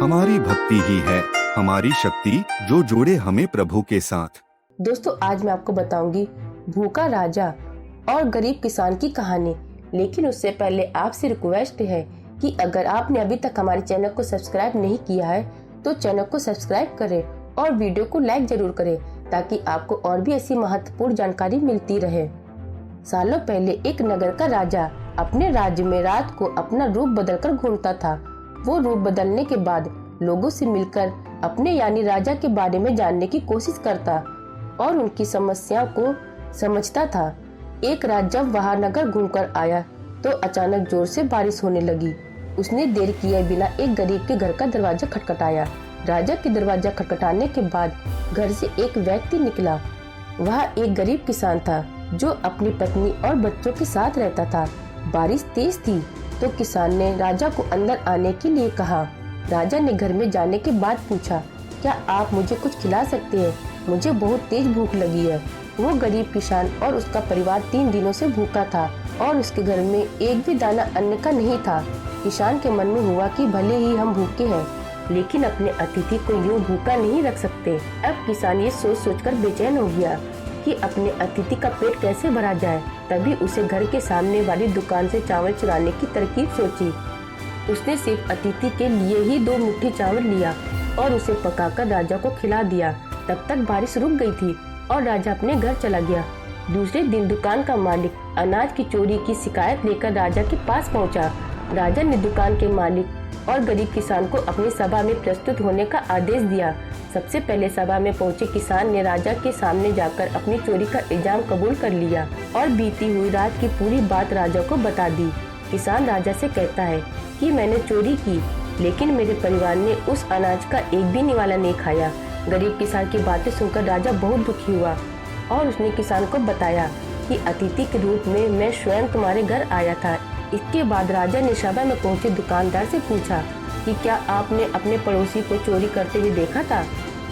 हमारी भक्ति ही है हमारी शक्ति, जो जोड़े हमें प्रभु के साथ। दोस्तों, आज मैं आपको बताऊंगी भूखा राजा और गरीब किसान की कहानी। लेकिन उससे पहले आपसे रिक्वेस्ट है कि अगर आपने अभी तक हमारे चैनल को सब्सक्राइब नहीं किया है तो चैनल को सब्सक्राइब करें और वीडियो को लाइक जरूर करें, ताकि आपको और भी ऐसी महत्वपूर्ण जानकारी मिलती रहे। सालों पहले एक नगर का राजा अपने राज्य में रात को अपना रूप बदलकर घूमता था। वो रूप बदलने के बाद लोगों से मिलकर अपने यानी राजा के बारे में जानने की कोशिश करता और उनकी समस्याओं को समझता था। एक रात जब वह नगर घूमकर आया तो अचानक जोर से बारिश होने लगी। उसने देर किए बिना एक गरीब के घर का दरवाजा खटखटाया। राजा के दरवाजा खटखटाने के बाद घर से एक व्यक्ति निकला। वह एक गरीब किसान था जो अपनी पत्नी और बच्चों के साथ रहता था। बारिश तेज थी तो किसान ने राजा को अंदर आने के लिए कहा। राजा ने घर में जाने के बाद पूछा, क्या आप मुझे कुछ खिला सकते हैं? मुझे बहुत तेज भूख लगी है। वो गरीब किसान और उसका परिवार 3 दिनों से भूखा था और उसके घर में एक भी दाना अन्न का नहीं था। किसान के मन में हुआ कि भले ही हम भूखे हैं, लेकिन अपने अतिथि को यूं भूखा नहीं रख सकते। अब किसान ये सोच सोचकर बेचैन हो गया कि अपने अतिथि का पेट कैसे भरा जाए। तभी उसे घर के सामने वाली दुकान से चावल चुराने की तरकीब सोची। उसने सिर्फ अतिथि के लिए ही 2 मुट्ठी चावल लिया और उसे पकाकर राजा को खिला दिया। तब तक बारिश रुक गई थी और राजा अपने घर चला गया। दूसरे दिन दुकान का मालिक अनाज की चोरी की शिकायत लेकर राजा के पास पहुंचा। राजा ने दुकान के मालिक और गरीब किसान को अपनी सभा में प्रस्तुत होने का आदेश दिया। सबसे पहले सभा में पहुंचे किसान ने राजा के सामने जाकर अपनी चोरी का इल्जाम कबूल कर लिया और बीती हुई रात की पूरी बात राजा को बता दी। किसान राजा से कहता है कि मैंने चोरी की, लेकिन मेरे परिवार ने उस अनाज का एक भी निवाला नहीं खाया। गरीब किसान की बातें सुनकर राजा बहुत दुखी हुआ और उसने किसान को बताया कि अतिथि के रूप में मैं स्वयं तुम्हारे घर आया था। इसके बाद राजा ने सभा में पहुंचे दुकानदार से पूछा कि क्या आपने अपने पड़ोसी को चोरी करते हुए देखा था?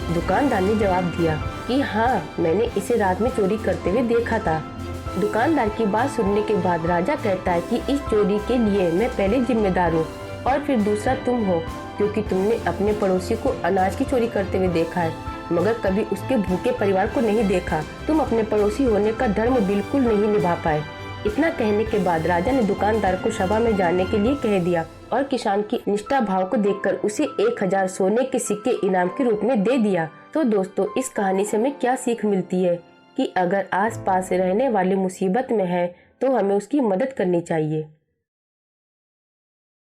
दुकानदार ने जवाब दिया कि हाँ, मैंने इसे रात में चोरी करते हुए देखा था। दुकानदार की बात सुनने के बाद राजा कहता है कि इस चोरी के लिए मैं पहले जिम्मेदार हूँ और फिर दूसरा तुम हो, क्योंकि तुमने अपने पड़ोसी को अनाज की चोरी करते हुए देखा है, मगर कभी उसके भूखे परिवार को नहीं देखा। तुम अपने पड़ोसी होने का धर्म बिल्कुल नहीं निभा पाए। इतना कहने के बाद राजा ने दुकानदार को सभा में जाने के लिए कह दिया और किसान की निष्ठा भाव को देखकर उसे 1000 सोने के सिक्के इनाम के रूप में दे दिया। तो दोस्तों, इस कहानी से हमें क्या सीख मिलती है कि अगर आस पास रहने वाले मुसीबत में है तो हमें उसकी मदद करनी चाहिए।